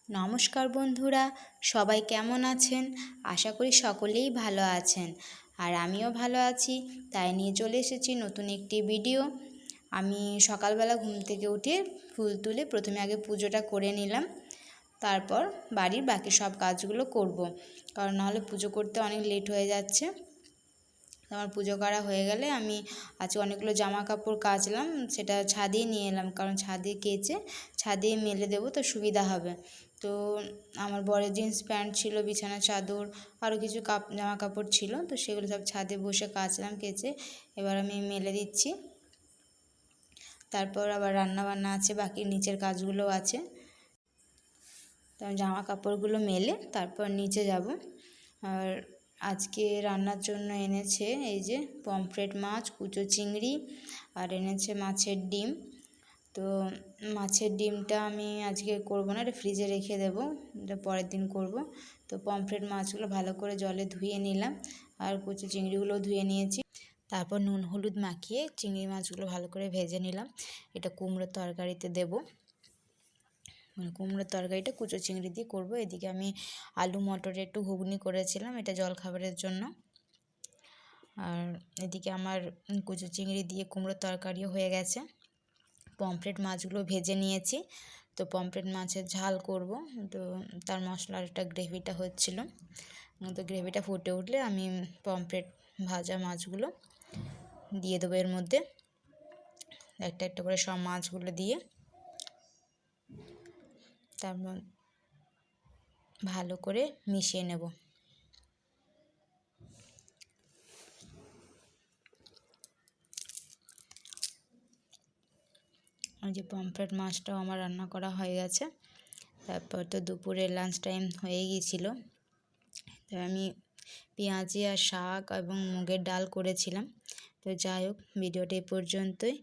নমস্কার বন্ধুরা, সবাই কেমন আছেন? আশা করি সকলেই ভালো আছেন। আর আমিও ভালো আছি, তাই নিয়ে চলে এসেছি নতুন একটি ভিডিও। আমি সকালবেলা ঘুম থেকে উঠে ফুল তুলে প্রথমে আগে পুজোটা করে নিলাম, তারপর বাড়ির বাকি সব কাজগুলো করব, কারণ নাহলে পুজো করতে অনেক লেট হয়ে যাচ্ছে। আমার পুজো করা হয়ে গেলে আমি আজকে অনেকগুলো জামা কাপড় কাচলাম, সেটা ছাদে নিয়ে এলাম, কারণ ছাদে কেচে ছাদে মেলে দেবো তো সুবিধা হবে। তো আমার বরের জিন্স প্যান্ট ছিল, বিছানার চাদর, আরও কিছু জামা কাপড় ছিল, তো সেগুলো সব ছাদে বসে কাচলাম কেচে। এবার আমি মেলে দিচ্ছি। তারপর আবার রান্না বান্না আছে, বাকি নিচের কাজগুলোও আছে। তো আমি জামা কাপড়গুলো মেলে তারপর নিচে যাব। আর আজকে রান্নার জন্য এনেছে এই যে পমফ্রেট মাছ, কুচো চিংড়ি, আর এনেছে মাছের ডিম। তো মাছের ডিমটা আমি আজকে করব না, এটা ফ্রিজে রেখে দেবো, এটা পরের দিন করব। তো পমফ্রেট মাছগুলো ভালো করে জলে ধুয়ে নিলাম, আর কুচো চিংড়িগুলোও ধুয়ে নিয়েছি। তারপর নুন হলুদ মাখিয়ে চিংড়ি মাছগুলো ভালো করে ভেজে নিলাম। এটা কুমড়োর তরকারিতে দেবো, কুমড়োর তরকারিটা কুচো চিংড়ি দিয়ে করব। এদিকে আমি আলু মটরে একটু ঘুগনি করেছিলাম, এটা জলখাবারের জন্য। আর এদিকে আমার কুচো চিংড়ি দিয়ে কুমড়োর তরকারিও হয়ে গেছে। পমফ্রেট মাছগুলো ভেজে নিয়েছি, তো পমফ্রেট মাছের ঝাল করব। তো তার মশলার একটা গ্রেভিটা হচ্ছিল, তো গ্রেভিটা ফুটে উঠলে আমি পমফ্রেট ভাজা মাছগুলো দিয়ে দেবো এর মধ্যে, একটা একটা করে সব মাছগুলো দিয়ে তারপর ভালো করে মিশিয়ে নেব। ওই যে পমফ্রেট মাছটাও আমার রান্না করা হয়ে গেছে। তারপর তো দুপুরে লাঞ্চ টাইম হয়ে গিয়েছিল, তো আমি পেঁয়াজি আর শাক এবং মুগের ডাল করেছিলাম। তো যাই হোক, ভিডিওটা এই পর্যন্তই।